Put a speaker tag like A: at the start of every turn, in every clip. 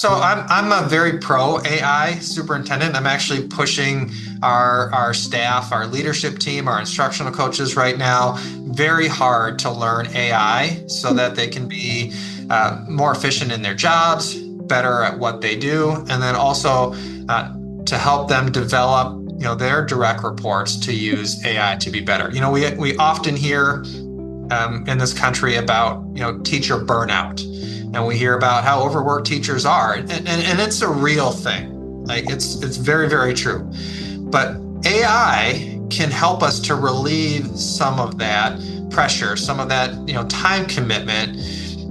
A: So I'm a very pro AI superintendent. I'm actually pushing our staff, our leadership team, our instructional coaches right now very hard to learn AI so that they can be more efficient in their jobs, better at what they do, and then also to help them develop, their direct reports to use AI to be better. We often hear in this country about teacher burnout, and we hear about how overworked teachers are, and it's a real thing. Like it's very true. But AI can help us to relieve some of that pressure, some of that time commitment,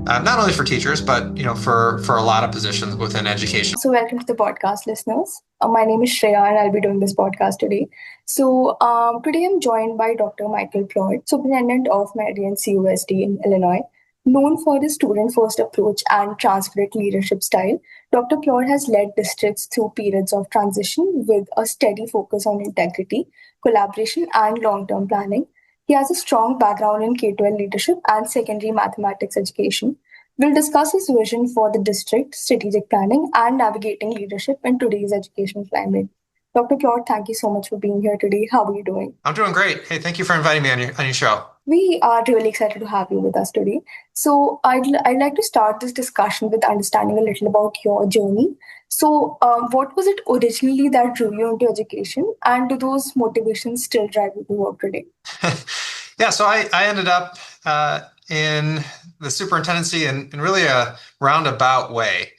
A: not only for teachers but for a lot of positions within education.
B: So, welcome to the podcast, listeners. My name is Shreya, and I'll be doing this podcast today. Today I'm joined by Dr. Michael Plourde, Superintendent of Meridian CUSD in Illinois. Known for his student first approach and transparent leadership style, Dr. Plourde has led districts through periods of transition with a steady focus on integrity, collaboration, and long term planning. He has a strong background in K 12 leadership and secondary mathematics education. We'll discuss his vision for the district, strategic planning, and navigating leadership in today's education climate. Dr. Claude, thank you so much for being here today. How are you doing?
A: I'm doing great. Hey, thank you for inviting me on your show.
B: We are really excited to have you with us today. I'd like to start this discussion with understanding a little about your journey. What was it originally that drew you into education, and do those motivations still drive you to work today?
A: Yeah, so I ended up in the superintendency in really a roundabout way.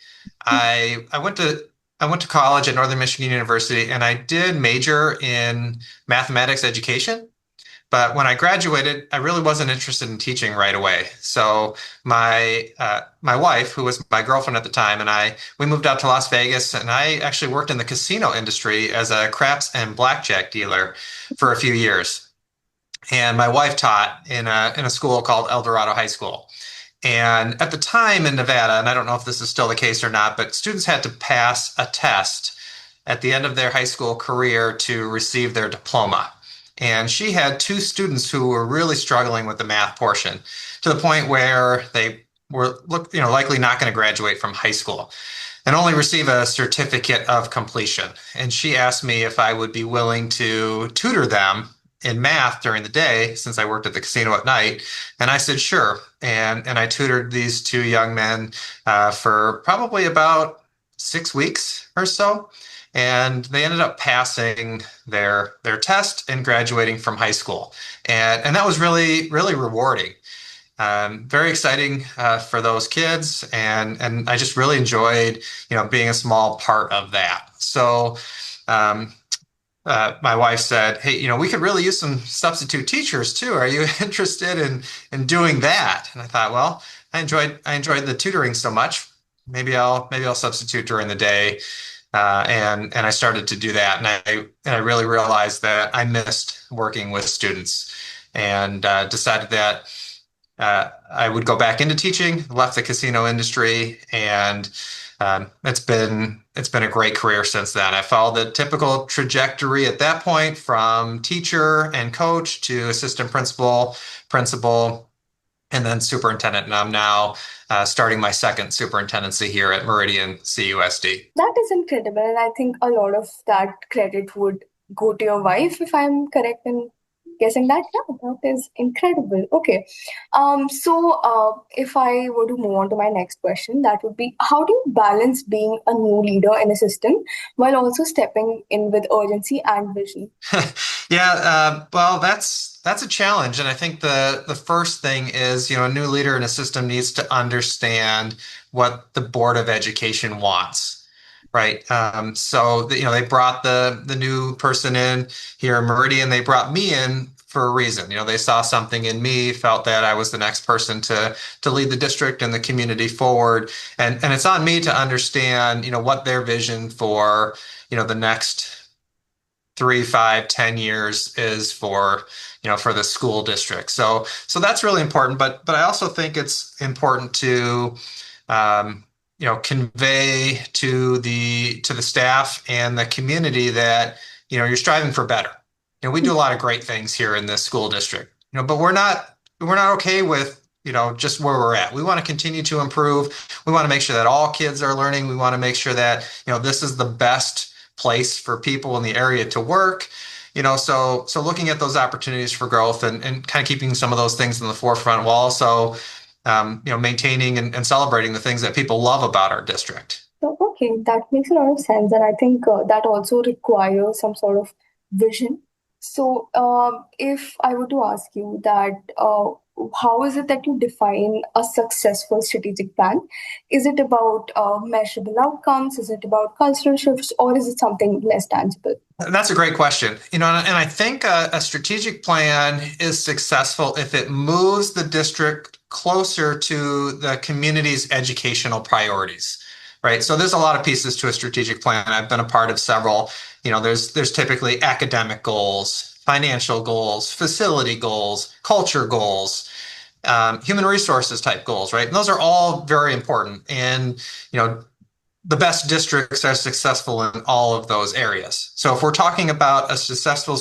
A: I went to college at Northern Michigan University, and I did major in mathematics education. But when I graduated, I really wasn't interested in teaching right away. So my wife, who was my girlfriend at the time, and we moved out to Las Vegas, and I actually worked in the casino industry as a craps and blackjack dealer for a few years. And my wife taught in a school called El Dorado High School. And at the time in Nevada, and I don't know if this is still the case or not, but students had to pass a test at the end of their high school career to receive their diploma. And she had two students who were really struggling with the math portion to the point where they were likely not going to graduate from high school and only receive a certificate of completion. And she asked me if I would be willing to tutor them in math during the day since I worked at the casino at night. And I said, sure. And I tutored these two young men for probably about 6 weeks or so. And they ended up passing their test and graduating from high school. And that was really rewarding. Very exciting for those kids, and I just really enjoyed being a small part of that. So um, my wife said, "Hey, we could really use some substitute teachers too. Are you interested in doing that?" And I thought, well, I enjoyed the tutoring so much. Maybe I'll substitute during the day, and I started to do that, and I really realized that I missed working with students, and decided that I would go back into teaching. Left the casino industry, and it's been a great career since then. I followed the typical trajectory at that point from teacher and coach to assistant principal, and then superintendent. And I'm now starting my second superintendency here at Meridian CUSD.
B: That is incredible, and I think a lot of that credit would go to your wife, if I'm correct in guessing that. Yeah, that is incredible. Okay, if I were to move on to my next question, that would be, how do you balance being a new leader in a system while also stepping in with urgency and vision?
A: Yeah, well, that's a challenge, and I think the first thing is, a new leader in a system needs to understand what the Board of Education wants, right? They brought the new person in here in Meridian. They brought me in for a reason. They saw something in me, felt that I was the next person to lead the district and the community forward, and it's on me to understand, what their vision for, the next 3, 5, 10 years is for the school district. So that's really important. But I also think it's important to convey to the staff and the community that you're striving for better. We do a lot of great things here in this school district, but we're not okay with just where we're at. We want to continue to improve. We want to make sure that all kids are learning. We want to make sure that, this is the best place for people in the area to work. So looking at those opportunities for growth and kind of keeping some of those things in the forefront while also, maintaining and celebrating the things that people love about our district.
B: So, okay, that makes a lot of sense. And I think that also requires some sort of vision. So, if I were to ask you that, how is it that you define a successful strategic plan? Is it about measurable outcomes? Is it about cultural shifts? Or is it something less tangible?
A: That's a great question. And I think a strategic plan is successful if it moves the district closer to the community's educational priorities, right? So there's a lot of pieces to a strategic plan. I've been a part of several. There's typically academic goals, financial goals, facility goals, culture goals, human resources type goals, right? And those are all very important. And the best districts are successful in all of those areas. So if we're talking about a successful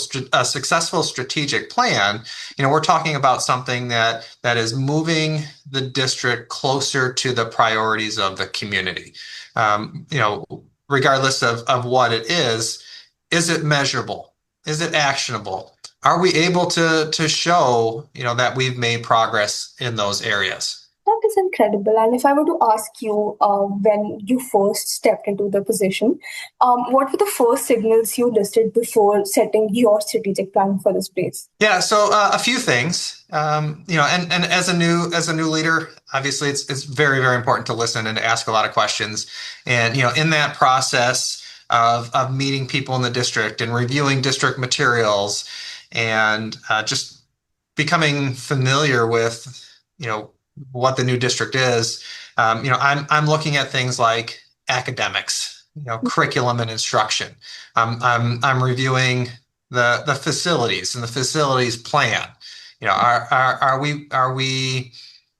A: strategic plan, we're talking about something that is moving the district closer to the priorities of the community. Regardless of what it is it measurable? Is it actionable? Are we able to show, that we've made progress in those areas?
B: That is incredible. And if I were to ask you, when you first stepped into the position, what were the first signals you listed before setting your strategic plan for this place?
A: Yeah, so a few things, and as a new leader, obviously it's very very important to listen and to ask a lot of questions, and in that process of meeting people in the district and reviewing district materials, and just becoming familiar with what the new district is. I'm looking at things like academics, curriculum and instruction. I'm reviewing the facilities and the facilities plan. Are we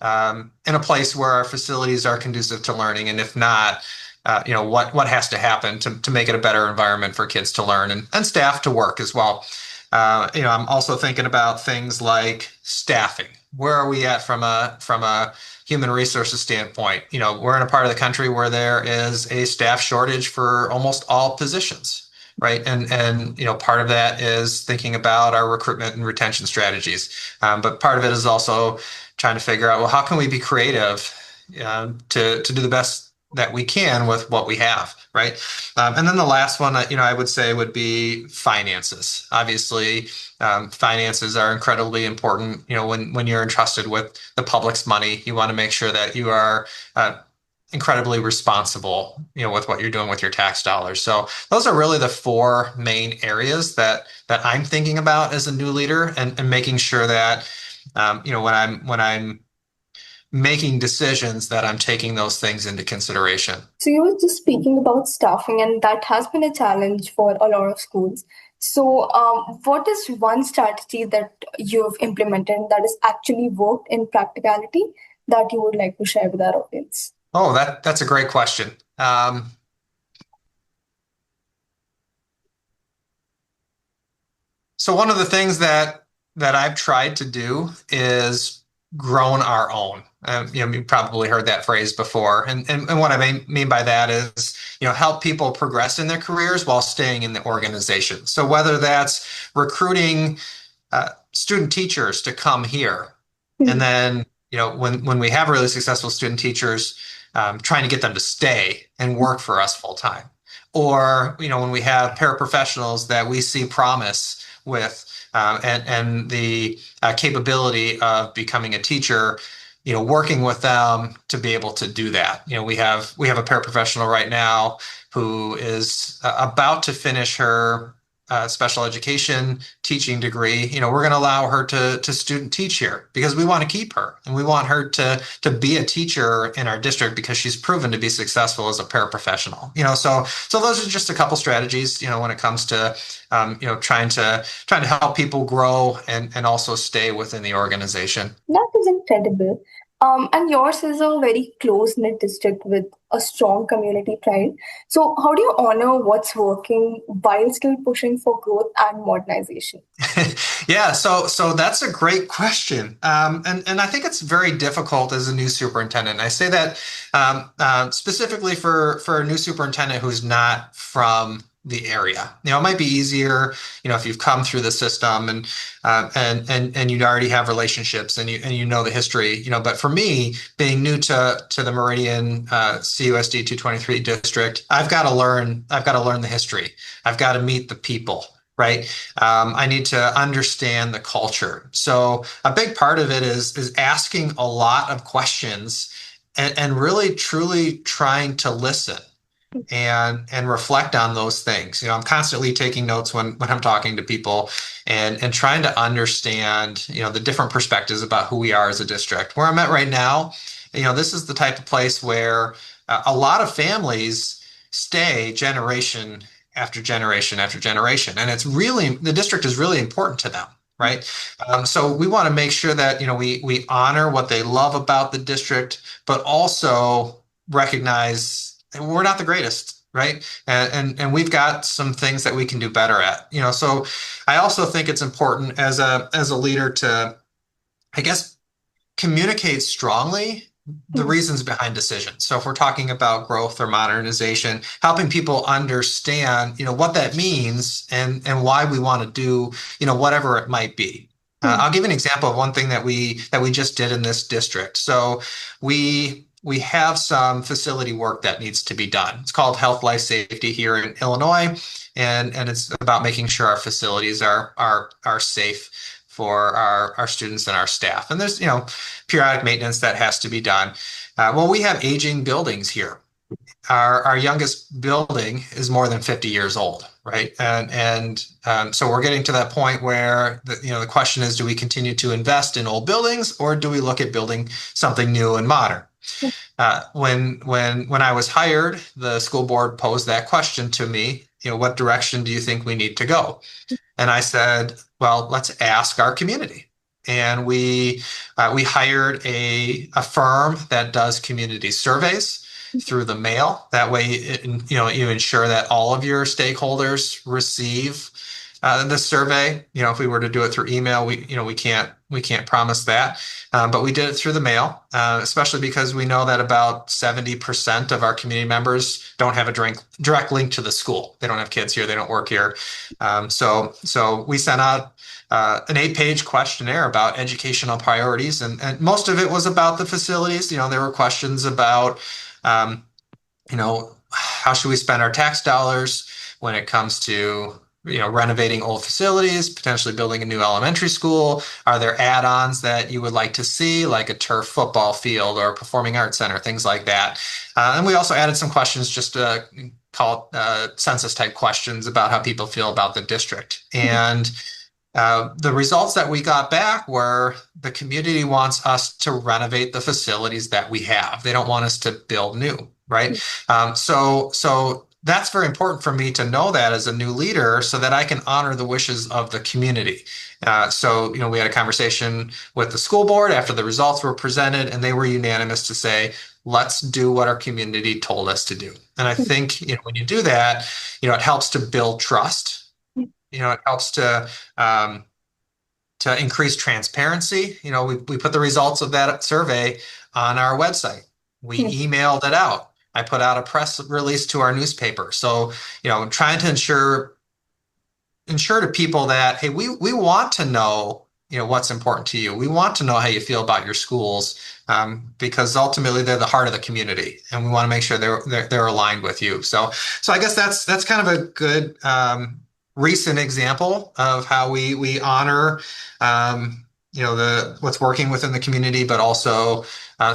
A: in a place where our facilities are conducive to learning, and if not, what has to happen to make it a better environment for kids to learn and staff to work as well. I'm also thinking about things like staffing. Where are we at from a human resources standpoint? We're in a part of the country where there is a staff shortage for almost all positions, right? And part of that is thinking about our recruitment and retention strategies. But part of it is also trying to figure out, well, how can we be creative to do the best that we can with what we have, right? And then the last one, I would say would be finances. Obviously, finances are incredibly important. When you're entrusted with the public's money, you want to make sure that you are incredibly responsible, with what you're doing with your tax dollars. So those are really the four main areas that I'm thinking about as a new leader, and making sure that, when I'm making decisions, that I'm taking those things into consideration.
B: So you were just speaking about staffing, and that has been a challenge for a lot of schools. So, what is one strategy that you've implemented that has actually worked in practicality that you would like to share with our audience?
A: Oh, that's a great question. So one of the things that I've tried to do is grown our own. You probably heard that phrase before, and what I mean by that is, help people progress in their careers while staying in the organization. So whether that's recruiting student teachers to come here, and then when we have really successful student teachers, trying to get them to stay and work for us full time, or when we have paraprofessionals that we see promise with, and the capability of becoming a teacher, working with them to be able to do that. We have a paraprofessional right now who is about to finish her special education teaching degree. We're going to allow her to student teach here because we want to keep her, and we want her to be a teacher in our district because she's proven to be successful as a paraprofessional. So those are just a couple strategies, when it comes to trying to help people grow and also stay within the organization.
B: That is incredible. And yours is a very close knit district with a strong community pride. So, how do you honor what's working while still pushing for growth and modernization?
A: Yeah, so that's a great question, and I think it's very difficult as a new superintendent. I say that specifically for a new superintendent who's not from the area. It might be easier, if you've come through the system and you already have relationships and you know the history. But for me, being new to the Meridian CUSD 223 district, I've got to learn the history. I've got to meet the people. Right. I need to understand the culture. So a big part of it is asking a lot of questions and really truly trying to listen and reflect on those things. I'm constantly taking notes when I'm talking to people and trying to understand, the different perspectives about who we are as a district. Where I'm at right now, this is the type of place where a lot of families stay generation after generation after generation. And the district is really important to them. Right. So we want to make sure that, we honor what they love about the district, but also recognize we're not the greatest, right? And we've got some things that we can do better at. So I also think it's important as a leader to, I guess, communicate strongly the
B: Hmm.
A: reasons behind decisions. So if we're talking about growth or modernization, helping people understand, what that means and why we want to do, whatever it might be.
B: Hmm.
A: I'll give an example of one thing that we just did in this district. So we have some facility work that needs to be done. It's called Health Life Safety here in Illinois, and it's about making sure our facilities are safe for our students and our staff. And there's periodic maintenance that has to be done. Well, we have aging buildings here. Our youngest building is more than 50 years old, right? And so we're getting to that point where the question is, do we continue to invest in old buildings or do we look at building something new and modern? When I was hired, the school board posed that question to me. What direction do you think we need to go? And I said, well, let's ask our community. And we hired a firm that does community surveys through the mail. That way, you ensure that all of your stakeholders receive the survey. If we were to do it through email, we can't promise that, but we did it through the mail, especially because we know that about 70% of our community members don't have a direct link to the school. They don't have kids here. They don't work here. So we sent out an 8-page questionnaire about educational priorities, and most of it was about the facilities. There were questions about, um, how should we spend our tax dollars when it comes to renovating old facilities, potentially building a new elementary school? Are there add-ons that you would like to see, like a turf football field or a performing arts center, things like that? And we also added some questions just to call census type questions about how people feel about the district. And the results that we got back were the community wants us to renovate the facilities that we have. They don't want us to build new, right? So that's very important for me to know that as a new leader so that I can honor the wishes of the community. So, we had a conversation with the school board after the results were presented, and they were unanimous to say, let's do what our community told us to do. And I think, when you do that, it helps to build trust. It helps um, to increase transparency. We put the results of that survey on our website. We emailed it out. I put out a press release to our newspaper. So, trying to ensure to people that, hey, we want to know, what's important to you. We want to know how you feel about your schools, because ultimately they're the heart of the community, and we want to make sure they're aligned with you. So I guess that's kind of a good recent example of how we honor, the what's working within the community, but also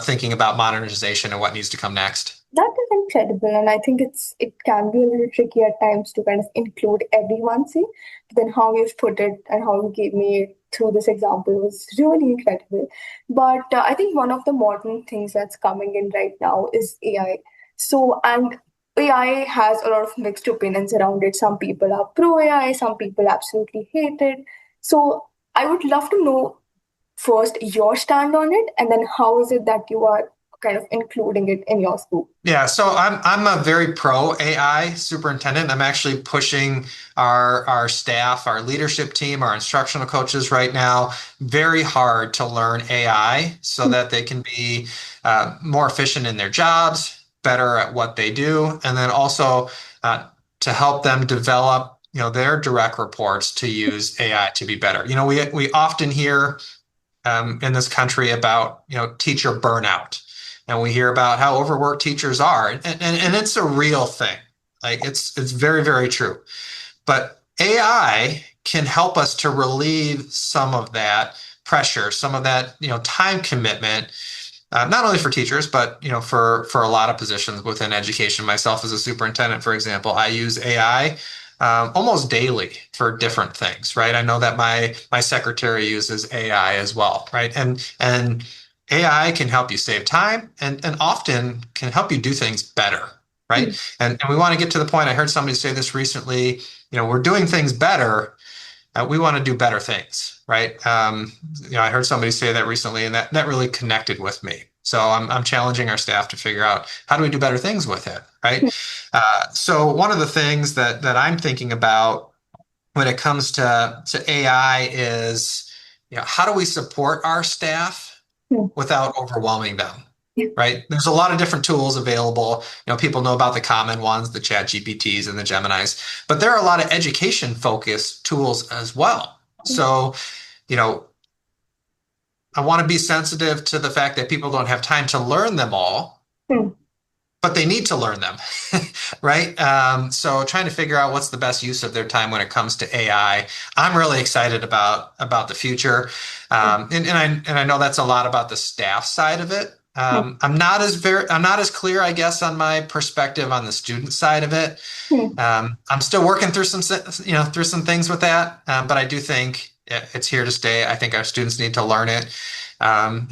A: thinking about modernization and what needs to come next.
B: That is incredible, and I think it can be a little tricky at times to kind of include everyone. See, but then how you've put it and how you gave me through this example was really incredible. But I think one of the modern things that's coming in right now is AI. So, and AI has a lot of mixed opinions around it. Some people are pro AI, some people absolutely hate it. So, I would love to know first your stand on it, and then how is it that you are kind of including it in your school?
A: Yeah, so I'm a very pro AI superintendent. I'm actually pushing our staff, our leadership team, our instructional coaches right now very hard to learn AI so that they can be more efficient in their jobs, better at what they do, and then also to help them develop, their direct reports to use AI to be better. We often hear in this country about teacher burnout, and we hear about how overworked teachers are, and it's a real thing. Like it's very very true. But AI can help us to relieve some of that pressure, some of that time commitment, not only for teachers, but for a lot of positions within education. Myself as a superintendent, for example, I use AI almost daily for different things, right? I know that my secretary uses AI as well, right? And AI can help you save time and often can help you do things better, right? And we want to get to the point. I heard somebody say this recently. We're doing things better, we want to do better things, right? I heard somebody say that recently, and that really connected with me. So I'm challenging our staff to figure out how do we do better things with it, right? So one of the things that I'm thinking about when it comes to AI is, how do we support our staff without overwhelming them? Right. There's a lot of different tools available. People know about the common ones, the Chat GPTs and the Geminis, but there are a lot of education focused tools as well. So, you know, I want to be sensitive to the fact that people don't have time to learn them all, but they need to learn them, right? So trying to figure out what's the best use of their time when it comes to AI. I'm really excited about the future, and I know that's a lot about the staff side of it. I'm not as clear, I guess, on my perspective on the student side of it. I'm still working through some things with that, but I do think it's here to stay. I think our students need to learn it. Um,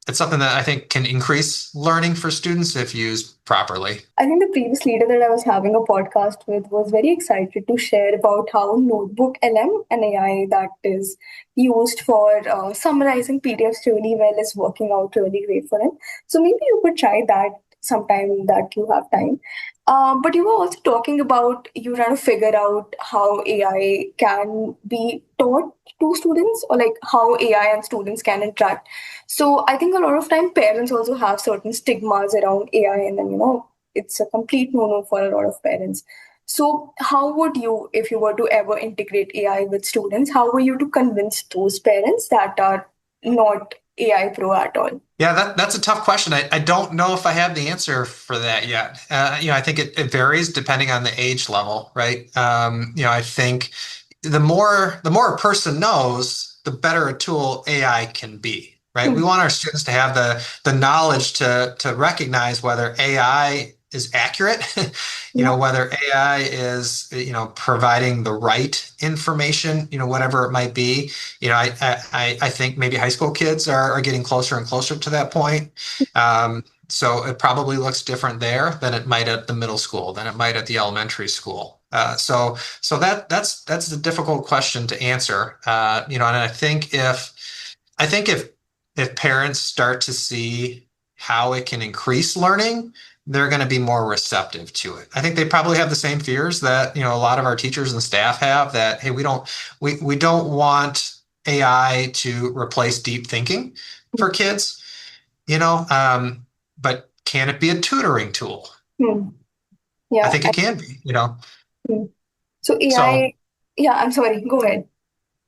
A: it's something that I think can increase learning for students if used properly.
B: I think the previous leader that I was having a podcast with was very excited to share about how Notebook LM, an AI that is used for summarizing PDFs really well, is working out really great for him. So maybe you could try that sometime that you have time. But you were also talking about you trying to figure out how AI can be taught to students, or like how AI and students can interact. So I think a lot of time parents also have certain stigmas around AI, and then it's a complete no-no for a lot of parents. So how would you, if you were to ever integrate AI with students, how were you to convince those parents that are not AI pro at all?
A: Yeah, that's a tough question. I don't know if I have the answer for that yet. I think it varies depending on the age level, right? I think the more a person knows, the better a tool AI can be, right? We want our students to have the knowledge to recognize whether AI is accurate, whether AI is, providing the right information, whatever it might be. I think maybe high school kids are getting closer and closer to that point. So it probably looks different there than it might at the middle school, than it might at the elementary school. So that's a difficult question to answer. And I think if parents start to see how it can increase learning, they're going to be more receptive to it. I think they probably have the same fears that a lot of our teachers and staff have, that hey, we don't want AI to replace deep thinking for kids, but can it be a tutoring tool?
B: Hmm.
A: I
B: Yeah.
A: think it can be.
B: Hmm. So
A: So
B: AI, yeah, I'm sorry, go ahead.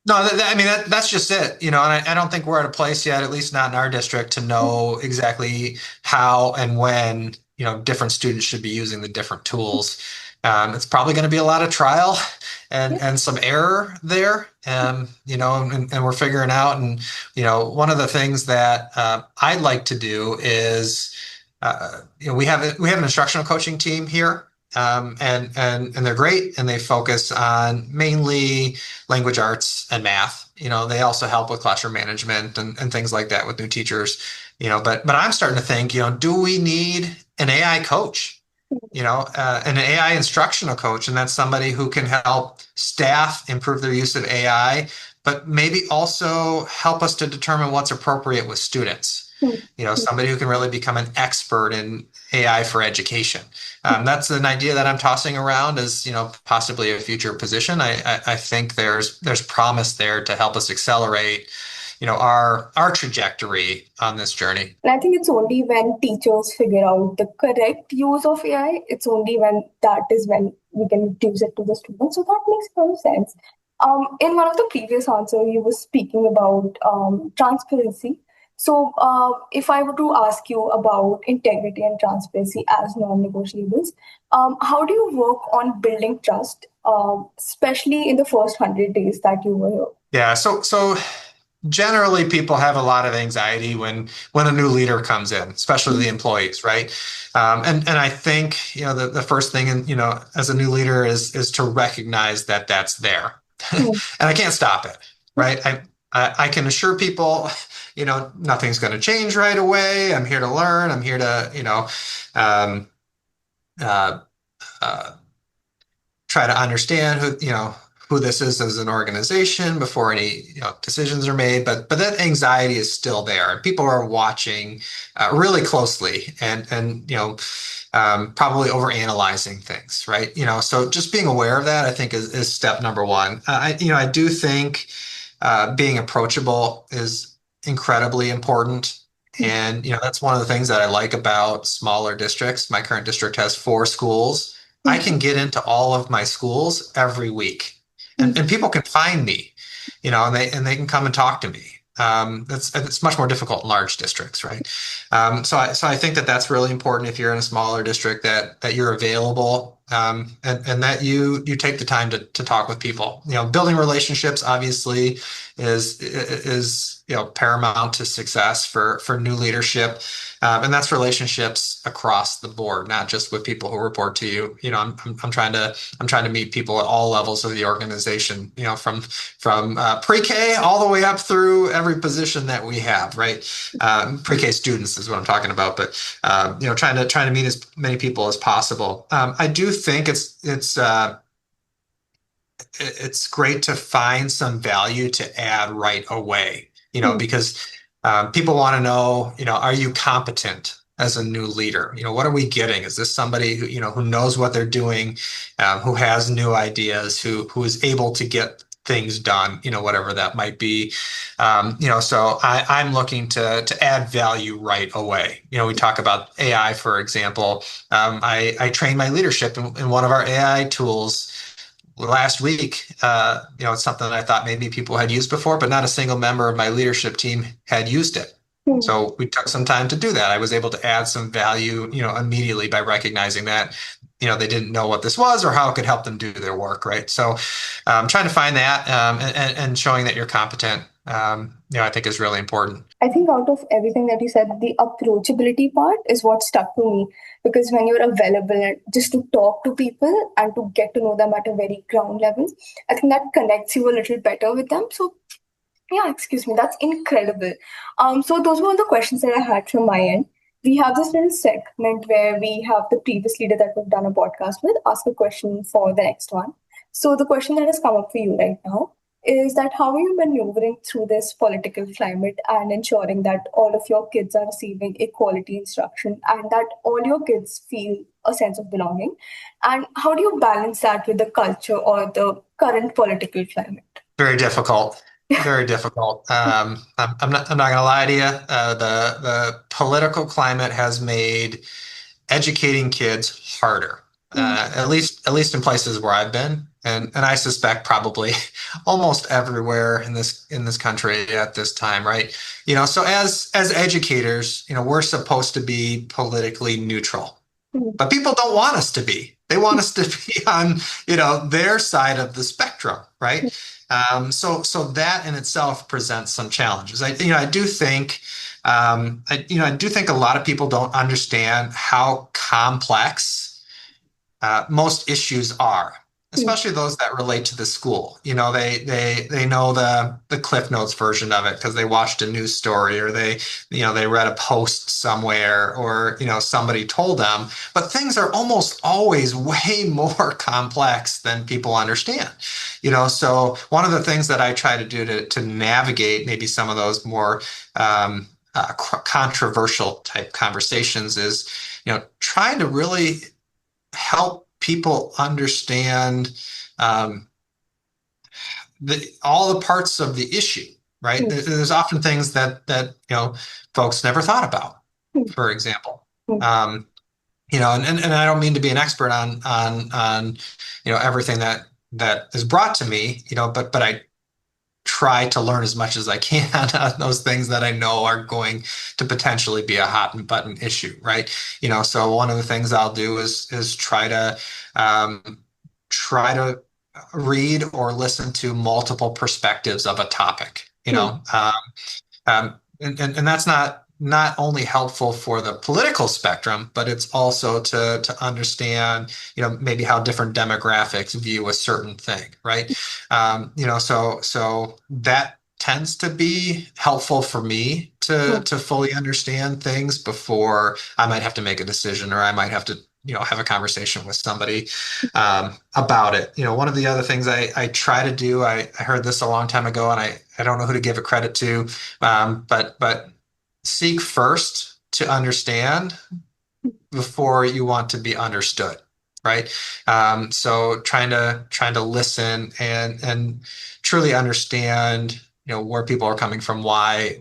A: no, I mean that's just it, and I don't think we're at a place yet, at least not in our district, to know exactly how and when different students should be using the different tools. It's probably going to be a lot of trial and some error there, and we're figuring out. And one of the things that I'd like to do is, we have an instructional coaching team here. And they're great, and they focus on mainly language arts and math. They also help with classroom management and things like that with new teachers. But I'm starting to think, do we need an AI coach? An AI instructional coach, and that's somebody who can help staff improve their use of AI, but maybe also help us to determine what's appropriate with students.
B: Hmm.
A: Somebody who can really become an expert in AI for education. That's an idea that I'm tossing around as, possibly a future position. I think there's promise there to help us accelerate, our trajectory on this journey.
B: And I think it's only when teachers figure out the correct use of AI, it's only when that is when we can reduce it to the students. So that makes a lot of sense. In one of the previous answer, you were speaking about transparency. So if I were to ask you about integrity and transparency as non-negotiables, how do you work on building trust, especially in the first 100 days that you were here?
A: Yeah, so generally people have a lot of anxiety when a new leader comes in, especially the employees, right? And I think the first thing, as a new leader is to recognize that that's there,
B: Hmm.
A: and I can't stop it, right? I can assure people, nothing's going to change right away. I'm here to learn. I'm here to um, uh, uh, try to understand who this is as an organization before any decisions are made, but that anxiety is still there. People are watching really closely and probably overanalyzing things, right? So just being aware of that, I think, is step number one. I do think being approachable is incredibly important. And that's one of the things that I like about smaller districts. My current district has 4 schools. I can get into all of my schools every week, and people can find me, and they can come and talk to me. It's much more difficult in large districts, right? So I think that that's really important if you're in a smaller district that you're available, and that you take the time to talk with people. Building relationships obviously is paramount to success for new leadership, and that's relationships across the board, not just with people who report to you. I'm trying to meet people at all levels of the organization. From pre-K all the way up through every position that we have, right? Pre-K students is what I'm talking about, but trying to meet as many people as possible. I do think it's great to find some value to add right away, because people want to know, are you competent as a new leader? What are we getting? Is this somebody who knows what they're doing, who has new ideas, who is able to get things done, whatever that might be. So I'm looking to add value right away. We talk about AI, for example. I trained my leadership in one of our AI tools last week. It's something that I thought maybe people had used before, but not a single member of my leadership team had used it.
B: Hmm.
A: So we took some time to do that. I was able to add some value, immediately by recognizing that, they didn't know what this was or how it could help them do their work, right? So trying to find that, and showing that you're competent, I think is really important.
B: I think out of everything that you said, the approachability part is what stuck to me because when you're available just to talk to people and to get to know them at a very ground level, I think that connects you a little better with them. So yeah, excuse me, that's incredible. So those were all the questions that I had from my end. We have this little segment where we have the previous leader that we've done a podcast with ask a question for the next one. So the question that has come up for you right now is that how are you maneuvering through this political climate and ensuring that all of your kids are receiving a quality instruction and that all your kids feel a sense of belonging? And how do you balance that with the culture or the current political climate?
A: Very difficult. Very difficult. I'm not going to lie to you. The political climate has made educating kids harder. At least in places where I've been, and I suspect probably almost everywhere in this country at this time, right? So as educators, we're supposed to be politically neutral,
B: Mm.
A: but people don't want us to be. They want us to be on, their side of the spectrum, right? So that in itself presents some challenges. I do think, I do think a lot of people don't understand how complex most issues are.
B: Hmm.
A: especially those that relate to the school. They know the Cliff Notes version of it because they watched a news story or they read a post somewhere or somebody told them. But things are almost always way more complex than people understand. So one of the things that I try to do to navigate maybe some of those more controversial type conversations is, trying to really help people understand um, all the parts of the issue, right?
B: Hmm.
A: There's often things that folks never thought about,
B: Hmm.
A: for example.
B: Hmm.
A: Um, and I don't mean to be an expert on everything that is brought to me, but I try to learn as much as I can on those things that I know are going to potentially be a hot button issue, right? So one of the things I'll do is um, try to read or listen to multiple perspectives of a topic.
B: Hmm.
A: And that's not only helpful for the political spectrum, but it's also to understand, maybe how different demographics view a certain thing, right? So that tends to be helpful for me to
B: Hmm.
A: to fully understand things before I might have to make a decision or I might have to, have a conversation with somebody about it. One of the other things I try to do, I heard this a long time ago, and I don't know who to give it credit to, but seek first to understand before you want to be understood, right? So trying to listen and truly understand, where people are coming from, why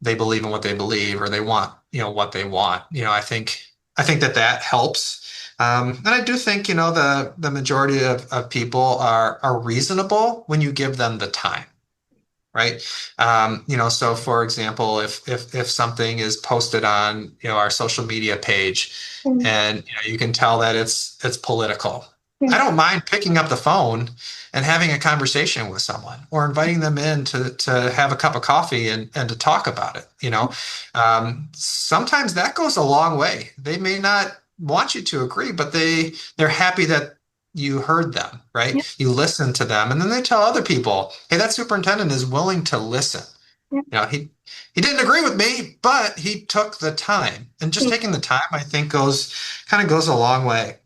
A: they believe in what they believe or they want, what they want. I think that helps. And I do think, the majority of people are reasonable when you give them the time, right? So for example, if something is posted on, our social media page
B: Hmm.
A: and you can tell that it's political,
B: Hmm.
A: I don't mind picking up the phone and having a conversation with someone or inviting them in to have a cup of coffee and to talk about it. Sometimes that goes a long way. They may not want you to agree, but they're happy that you heard them,
B: Yeah.
A: right? You listen to them, and then they tell other people, "Hey, that superintendent is willing to listen.
B: Yeah.
A: He didn't agree with me, but he took the time." And just
B: Hmm.
A: taking the time, I think, goes a long way.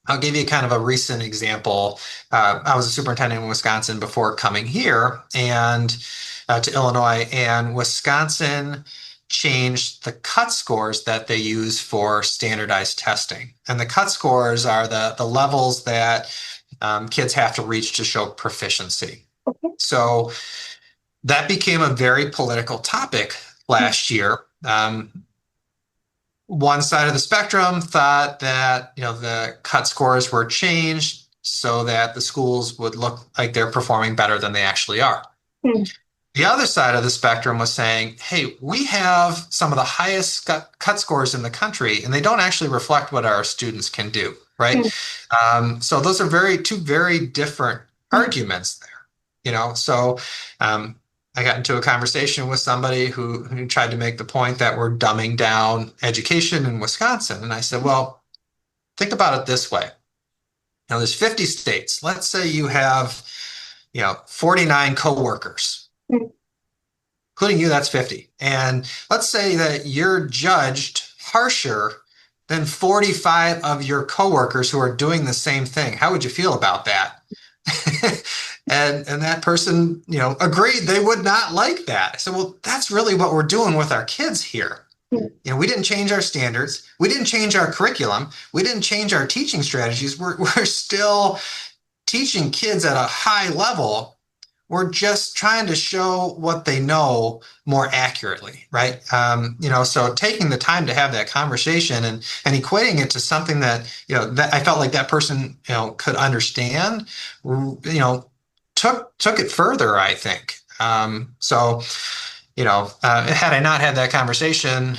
A: I'll give you kind of a recent example. I was a superintendent in Wisconsin before coming here and to Illinois, and Wisconsin changed the cut scores that they use for standardized testing. And the cut scores are the levels that kids have to reach to show proficiency.
B: Okay.
A: So that became a very political topic
B: Hmm.
A: last year. One side of the spectrum thought that the cut scores were changed so that the schools would look like they're performing better than they actually are.
B: Hmm.
A: The other side of the spectrum was saying, hey, we have some of the highest cut scores in the country, and they don't actually reflect what our students can do, right?
B: Hmm.
A: So those are two very different
B: Hmm.
A: arguments there, So um, I got into a conversation with somebody who tried to make the point that we're dumbing down education in Wisconsin. And I said, well, think about it this way. There's 50 states. Let's say you have, 49 coworkers,
B: Hmm.
A: including you, that's 50. And let's say that you're judged harsher than 45 of your coworkers who are doing the same thing. How would you feel about that? And that person, agreed they would not like that. I said, well, that's really what we're doing with our kids here.
B: Hmm.
A: We didn't change our standards. We didn't change our curriculum. We didn't change our teaching strategies. We're still teaching kids at a high level. We're just trying to show what they know more accurately, right? So taking the time to have that conversation and equating it to something that, that I felt like that person, could understand, took it further, I think. Had I not had that conversation,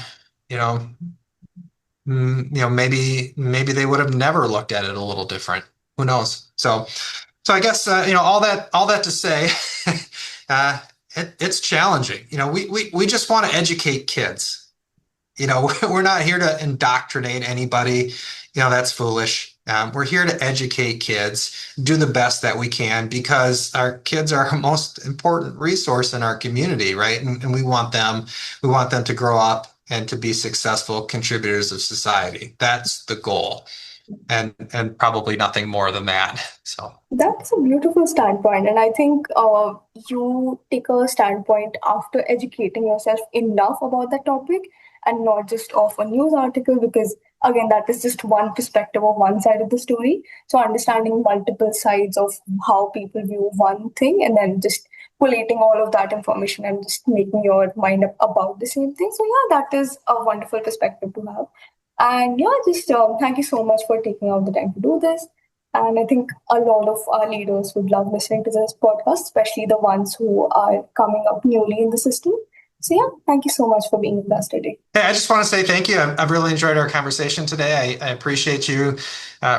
A: you know, maybe they would have never looked at it a little different. Who knows? So I guess all that to say, uh, it's challenging. We just want to educate kids. We're not here to indoctrinate anybody. That's foolish. We're here to educate kids, do the best that we can because our kids are our most important resource in our community, right? And we want them to grow up and to be successful contributors of society. That's the goal, and probably nothing more than that. So.
B: That's a beautiful standpoint, and I think you take a standpoint after educating yourself enough about that topic and not just off a news article, because again, that is just one perspective of one side of the story. So, understanding multiple sides of how people view one thing and then just collating all of that information and just making your mind up about the same thing. So, yeah, that is a wonderful perspective to have. And yeah, just thank you so much for taking out the time to do this. And I think a lot of our leaders would love listening to this podcast, especially the ones who are coming up newly in the system. So, yeah, thank you so much for being with us today.
A: Hey, I just want to say thank you. I've really enjoyed our conversation today. I appreciate you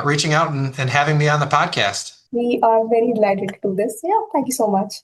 A: reaching out and having me on the podcast.
B: We are very delighted to do this. Yeah, thank you so much.